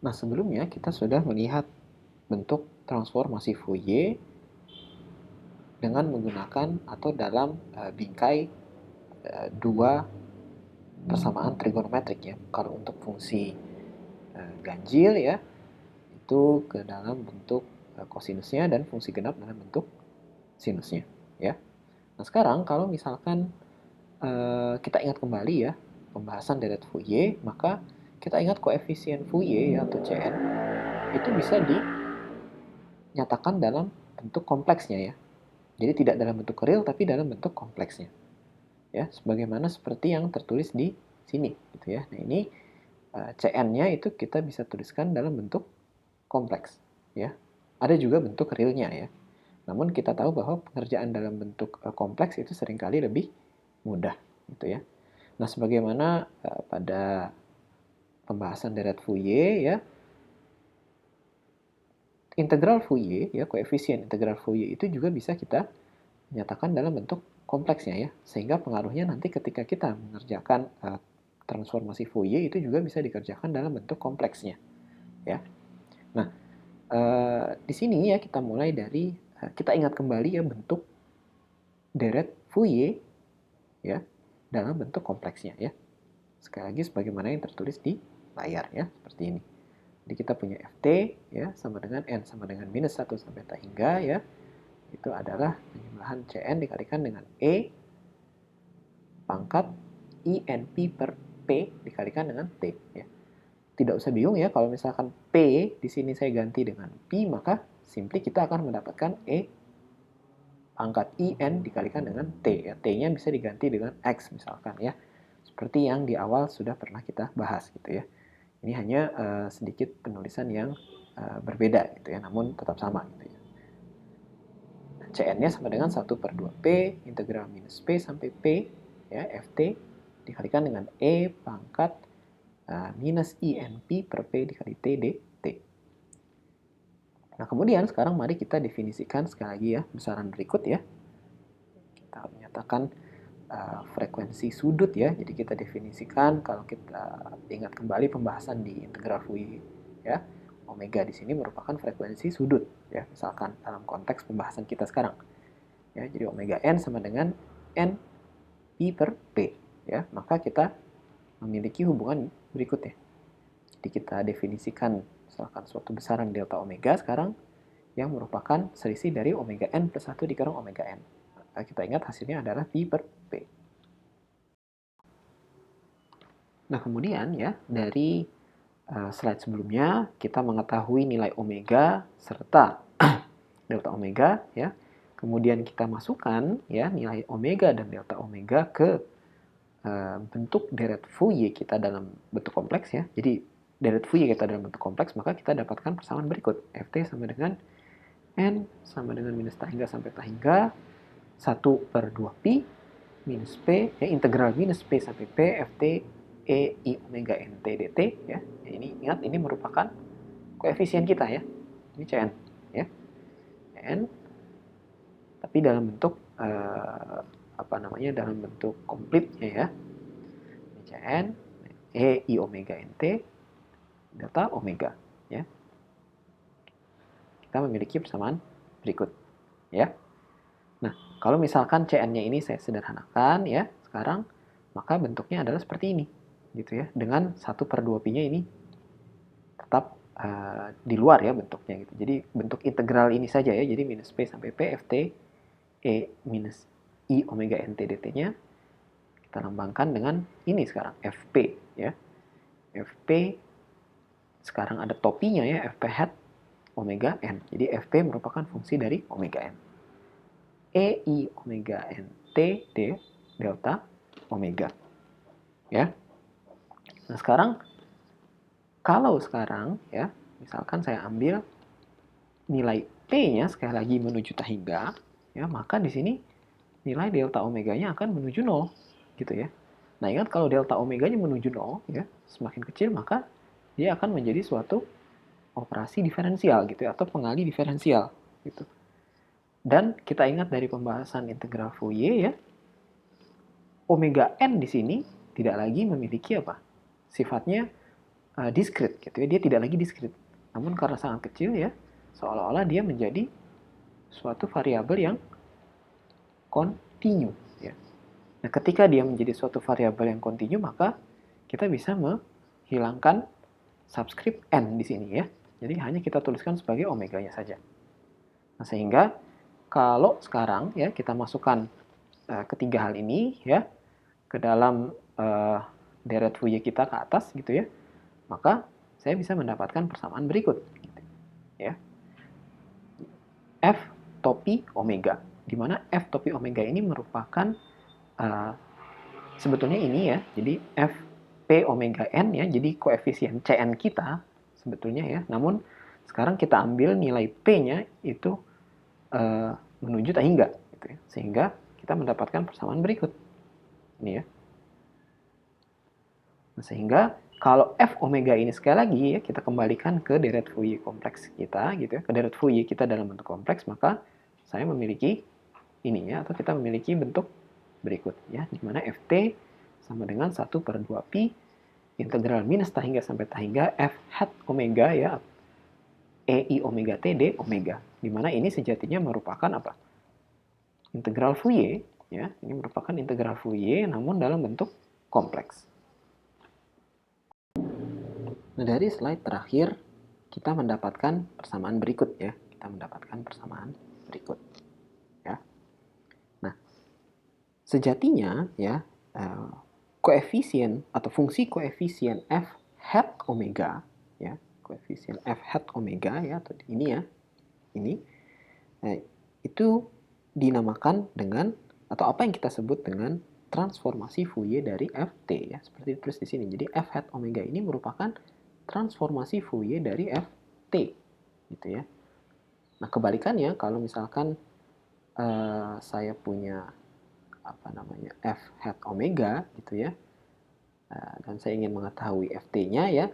Nah, sebelumnya kita sudah melihat bentuk transformasi Fourier dengan menggunakan atau dalam bingkai dua persamaan trigonometrik ya. Kalau untuk fungsi ganjil ya, itu ke dalam bentuk kosinusnya dan fungsi genap dalam bentuk sinusnya ya. Nah, sekarang kalau misalkan kita ingat kembali ya pembahasan deret Fourier, maka kita ingat koefisien Fourier ya, atau Cn itu bisa dinyatakan dalam bentuk kompleksnya ya. Jadi tidak dalam bentuk real tapi dalam bentuk kompleksnya. Ya, sebagaimana seperti yang tertulis di sini gitu ya. Nah, ini Cn-nya itu kita bisa tuliskan dalam bentuk kompleks ya. Ada juga bentuk realnya ya. Namun kita tahu bahwa pengerjaan dalam bentuk kompleks itu seringkali lebih mudah gitu ya. Nah, sebagaimana pada pembahasan deret Fourier ya, integral Fourier ya, koefisien integral Fourier itu juga bisa kita nyatakan dalam bentuk kompleksnya ya, sehingga pengaruhnya nanti ketika kita mengerjakan transformasi Fourier itu juga bisa dikerjakan dalam bentuk kompleksnya ya. Nah, di sini ya kita mulai dari kita ingat kembali ya bentuk deret Fourier ya dalam bentuk kompleksnya ya. Sekali lagi sebagaimana yang tertulis di layar ya, seperti ini. Jadi kita punya Ft ya sama dengan N sama dengan minus 1 sampai tak hingga ya. Itu adalah penjumlahan Cn dikalikan dengan E pangkat INP per P dikalikan dengan T ya. Tidak usah bingung ya kalau misalkan P di sini saya ganti dengan P, maka simply kita akan mendapatkan E pangkat IN dikalikan dengan T ya. T-nya bisa diganti dengan X misalkan ya. Seperti yang di awal sudah pernah kita bahas gitu ya. Ini hanya sedikit penulisan yang berbeda gitu ya, namun tetap sama gitu ya. Cn-nya sama dengan 1 per 2P integral minus P sampai P ya, Ft dikalikan dengan E pangkat minus INP per P dikali T dt. Nah, kemudian sekarang mari kita definisikan sekali lagi ya besaran berikut ya. Kita menyatakan frekuensi sudut ya. Jadi kita definisikan, kalau kita ingat kembali pembahasan di integral Fourier ya, omega di sini merupakan frekuensi sudut ya. Misalkan dalam konteks pembahasan kita sekarang. Ya, jadi omega n sama dengan n pi per p ya. Maka kita memiliki hubungan berikutnya. Jadi kita definisikan misalkan suatu besaran delta omega sekarang yang merupakan selisih dari omega n plus 1 dikurang omega n. Kita ingat hasilnya adalah pi per p. Nah, kemudian ya dari slide sebelumnya kita mengetahui nilai omega serta delta omega ya. Kemudian kita masukkan ya nilai omega dan delta omega ke bentuk deret Fourier kita dalam bentuk kompleks ya. Jadi deret Fourier kita dalam bentuk kompleks, maka kita dapatkan persamaan berikut. Ft sama dengan N sama dengan minus tak hingga sampai tak hingga 1 per 2 pi minus P ya, integral minus P sampai P Ft E I omega nt dt ya. Ini ingat, ini merupakan koefisien kita ya. Ini Cn ya. Cn tapi dalam bentuk dalam bentuk komplitnya ya. Ini Cn E I omega nt delta omega ya. Kita memiliki persamaan berikut ya. Nah, kalau misalkan Cn-nya ini saya sederhanakan ya, sekarang maka bentuknya adalah seperti ini gitu ya, dengan 1 per 2 pi-nya ini tetap di luar ya bentuknya gitu. Jadi bentuk integral ini saja ya, jadi minus P sampai P Ft E minus I omega nt dt-nya kita lambangkan dengan ini sekarang Fp ya. Fp sekarang ada topinya ya, Fp hat omega n. Jadi Fp merupakan fungsi dari omega n. E I omega n T D delta omega. Ya. Nah, sekarang kalau sekarang ya, misalkan saya ambil nilai P-nya sekali lagi menuju tak hingga, ya, maka di sini nilai delta omega-nya akan menuju 0 gitu ya. Nah, ingat kalau delta omega-nya menuju 0 ya, semakin kecil maka dia akan menjadi suatu operasi diferensial gitu ya, atau pengali diferensial gitu. Dan kita ingat dari pembahasan integral Fourier ya, omega n di sini tidak lagi memiliki apa? Sifatnya discrete gitu ya, dia tidak lagi discrete. Namun karena sangat kecil ya, seolah-olah dia menjadi suatu variabel yang kontinu ya. Nah, ketika dia menjadi suatu variabel yang kontinu, maka kita bisa menghilangkan subscript n di sini ya. Jadi hanya kita tuliskan sebagai omeganya saja. Nah, sehingga kalau sekarang ya kita masukkan ketiga hal ini ya ke dalam deret Fourier kita ke atas gitu ya, maka saya bisa mendapatkan persamaan berikut gitu, ya. F topi omega, di mana F topi omega ini merupakan sebetulnya ini ya, jadi F P omega n ya, jadi koefisien Cn kita sebetulnya ya, namun sekarang kita ambil nilai P-nya itu menuju tak hingga gitu ya, sehingga kita mendapatkan persamaan berikut ini ya. Nah, sehingga kalau F omega ini sekali lagi ya kita kembalikan ke deret Fourier kompleks kita gitu ya, ke deret Fourier kita dalam bentuk kompleks, maka saya memiliki ini ya, atau kita memiliki bentuk berikut ya, di mana Ft sama dengan 1/2pi integral minus tak hingga sampai tak hingga F hat omega ya, EI omega T D omega, di mana ini sejatinya merupakan apa? Integral Fourier ya, ini merupakan integral Fourier namun dalam bentuk kompleks. Nah, dari slide terakhir kita mendapatkan persamaan berikut ya. Kita mendapatkan persamaan berikut. Ya. Nah, sejatinya ya koefisien atau fungsi koefisien f hat omega ya, koefisien f hat omega ya, atau ini ya. Ini itu dinamakan dengan atau apa yang kita sebut dengan transformasi Fourier dari Ft ya, seperti ditulis di sini. Jadi f hat omega ini merupakan transformasi Fourier dari Ft gitu ya. Nah, kebalikannya kalau misalkan saya punya apa namanya f hat omega gitu ya, dan saya ingin mengetahui Ft-nya ya,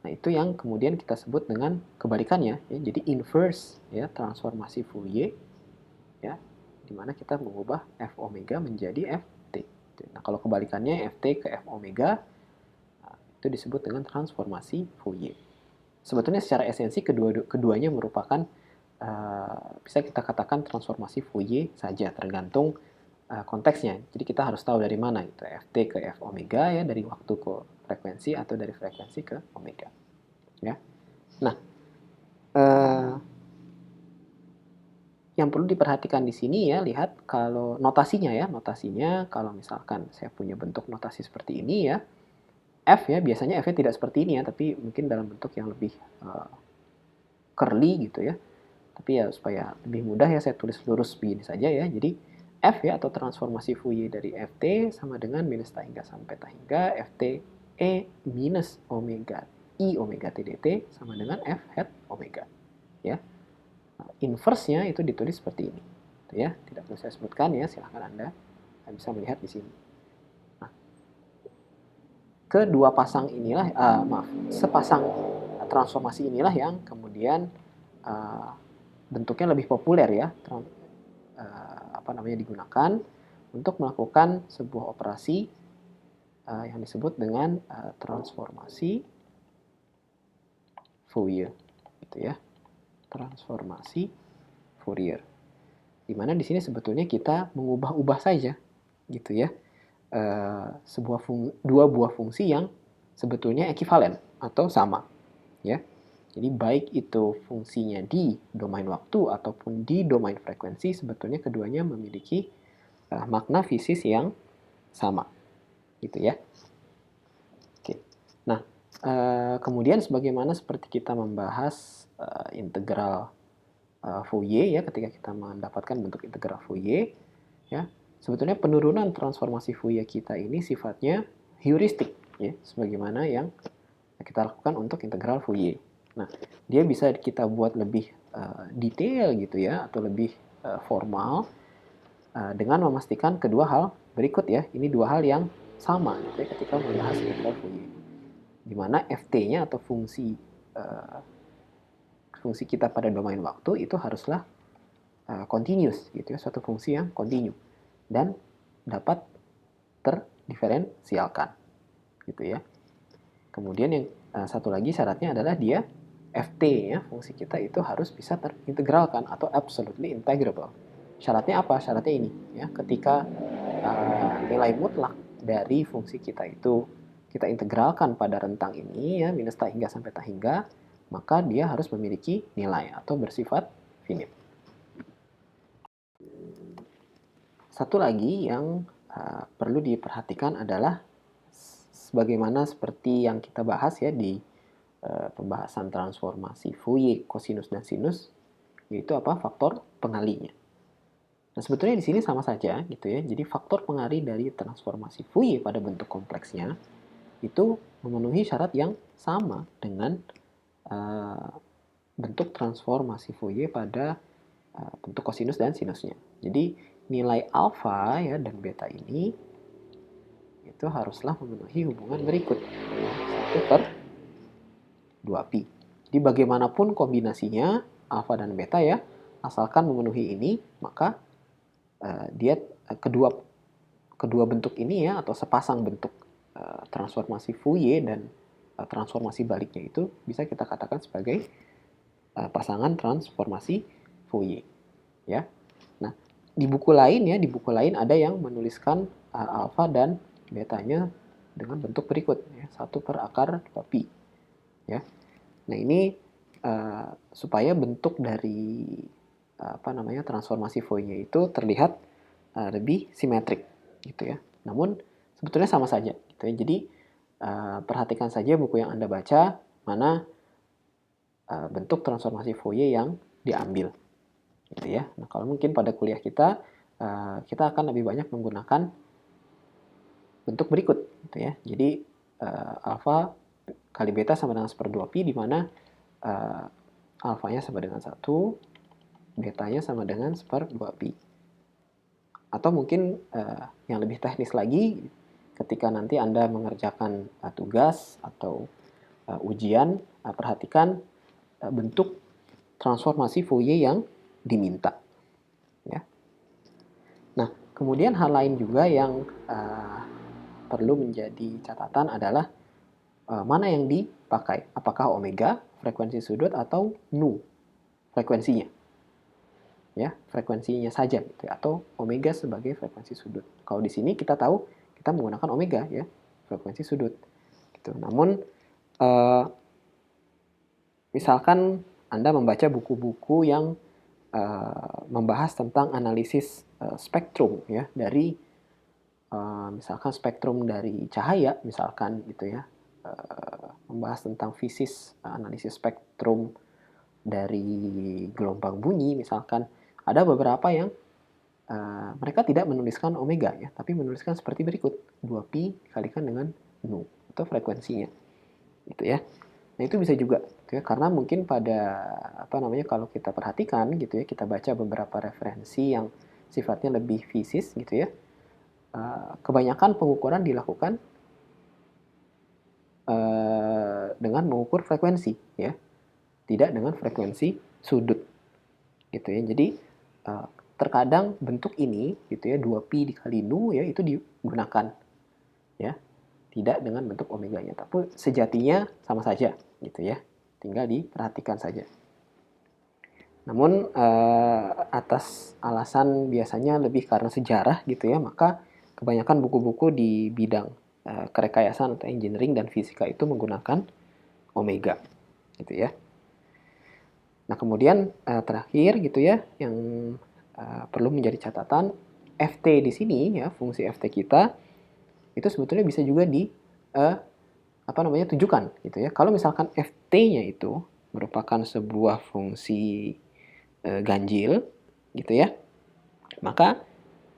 nah itu yang kemudian kita sebut dengan kebalikannya ya, jadi inverse ya, transformasi Fourier ya, dimana kita mengubah f omega menjadi Ft. Nah, kalau kebalikannya Ft ke f omega, itu disebut dengan transformasi Fourier. Sebetulnya secara esensi keduanya merupakan bisa kita katakan transformasi Fourier saja, tergantung konteksnya. Jadi kita harus tahu dari mana itu Ft ke f omega ya, dari waktu ke frekuensi atau dari frekuensi ke omega. Ya. Nah, yang perlu diperhatikan di sini ya, lihat kalau notasinya ya, notasinya kalau misalkan saya punya bentuk notasi seperti ini ya, F ya, biasanya F-nya tidak seperti ini ya, tapi mungkin dalam bentuk yang lebih curly gitu ya. Tapi ya supaya lebih mudah ya saya tulis lurus begini saja ya. Jadi F ya, atau transformasi Fourier dari Ft sama dengan minus tak hingga sampai tak hingga Ft E minus omega I omega T dt sama dengan F hat omega ya. Nah, inverse-nya itu ditulis seperti ini. Itu ya, tidak perlu saya sebutkan ya, silahkan Anda bisa melihat di sini. Kedua pasang inilah, sepasang transformasi inilah yang kemudian bentuknya lebih populer ya, digunakan untuk melakukan sebuah operasi yang disebut dengan transformasi Fourier, gitu ya, transformasi Fourier. Dimana di sini sebetulnya kita mengubah-ubah saja, gitu ya. Dua buah fungsi yang sebetulnya ekivalen atau sama ya. Jadi baik itu fungsinya di domain waktu ataupun di domain frekuensi, sebetulnya keduanya memiliki makna fisis yang sama gitu ya. Oke. Nah, kemudian sebagaimana seperti kita membahas integral Fourier ya, ketika kita mendapatkan bentuk integral Fourier ya, sebetulnya penurunan transformasi Fourier kita ini sifatnya heuristik ya, sebagaimana yang kita lakukan untuk integral Fourier. Nah, dia bisa kita buat lebih detail gitu ya, atau lebih formal dengan memastikan kedua hal berikut ya. Ini dua hal yang sama gitu ya, ketika membahas integral Fourier. Di mana Ft-nya atau fungsi kita pada domain waktu itu haruslah continuous gitu ya, suatu fungsi yang kontinu dan dapat terdiferensialkan gitu ya. Kemudian yang satu lagi syaratnya adalah dia Ft ya, fungsi kita itu harus bisa terintegralkan atau absolutely integrable. Syaratnya apa? Syaratnya ini ya, ketika nilai mutlak dari fungsi kita itu kita integralkan pada rentang ini ya, minus tak hingga sampai tak hingga, maka dia harus memiliki nilai atau bersifat finite. Satu lagi yang perlu diperhatikan adalah sebagaimana seperti yang kita bahas ya di pembahasan transformasi Fourier, kosinus dan sinus, yaitu apa? Faktor pengalinya. Nah, sebetulnya di sini sama saja gitu ya. Jadi faktor pengali dari transformasi Fourier pada bentuk kompleksnya itu memenuhi syarat yang sama dengan bentuk transformasi Fourier pada bentuk kosinus dan sinusnya. Jadi nilai alfa ya dan beta ini itu haruslah memenuhi hubungan berikut. 1/2pi. Jadi bagaimanapun kombinasinya alfa dan beta ya, asalkan memenuhi ini, maka dia kedua bentuk ini ya, atau sepasang bentuk transformasi Fourier dan transformasi baliknya itu bisa kita katakan sebagai pasangan transformasi Fourier ya. Nah, di buku lain ada yang menuliskan alfa dan betanya dengan bentuk berikut ya, 1/2pi ya. Nah, ini supaya bentuk dari transformasi Fourier itu terlihat lebih simetrik gitu ya. Namun sebetulnya sama saja gitu ya. Jadi perhatikan saja buku yang Anda baca, mana bentuk transformasi Fourier yang diambil gitu ya. Nah, kalau mungkin pada kuliah kita akan lebih banyak menggunakan bentuk berikut gitu ya. Jadi alfa kali beta sama dengan 1/2pi, di mana alfanya sama dengan 1, betanya sama dengan 1/2pi. Atau mungkin yang lebih teknis lagi, ketika nanti Anda mengerjakan tugas atau ujian, perhatikan bentuk transformasi Fourier yang diminta. Ya. Nah, kemudian hal lain juga yang perlu menjadi catatan adalah mana yang dipakai. Apakah omega, frekuensi sudut, atau nu, frekuensinya. Ya, frekuensinya saja gitu ya, atau omega sebagai frekuensi sudut. Kalau di sini kita tahu kita menggunakan omega ya, frekuensi sudut. Gitu. Namun misalkan Anda membaca buku-buku yang membahas tentang analisis spektrum ya, dari misalkan spektrum dari cahaya misalkan gitu ya, membahas tentang fisis analisis spektrum dari gelombang bunyi misalkan, ada beberapa yang mereka tidak menuliskan omega ya, tapi menuliskan seperti berikut, 2pi dikalikan dengan nu atau frekuensinya gitu ya. Nah, itu bisa juga gitu ya, karena mungkin pada kalau kita perhatikan gitu ya, kita baca beberapa referensi yang sifatnya lebih fisis gitu ya, kebanyakan pengukuran dilakukan dengan mengukur frekuensi ya, tidak dengan frekuensi sudut gitu ya. Jadi terkadang bentuk ini gitu ya, 2pi dikali nu ya, itu digunakan ya, tidak dengan bentuk omeganya, tapi sejatinya sama saja gitu ya, tinggal diperhatikan saja. Namun atas alasan biasanya lebih karena sejarah gitu ya, maka kebanyakan buku-buku di bidang kerekayasaan atau engineering dan fisika itu menggunakan omega gitu ya. Nah, kemudian terakhir gitu ya, yang perlu menjadi catatan, Ft di sini ya, fungsi Ft kita itu sebetulnya bisa juga tujukan gitu ya. Kalau misalkan Ft-nya itu merupakan sebuah fungsi ganjil gitu ya, maka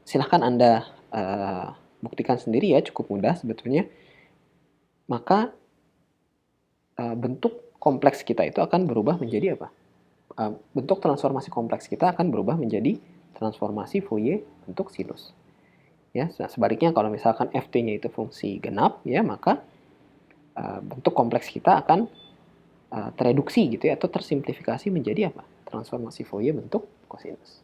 silahkan Anda buktikan sendiri ya, cukup mudah sebetulnya. Maka bentuk kompleks kita itu akan berubah menjadi apa? Bentuk transformasi kompleks kita akan berubah menjadi transformasi Fourier bentuk sinus. Ya, sebaliknya kalau misalkan Ft-nya itu fungsi genap ya, maka bentuk kompleks kita akan tereduksi gitu ya, atau tersimplifikasi menjadi apa? Transformasi Fourier bentuk kosinus.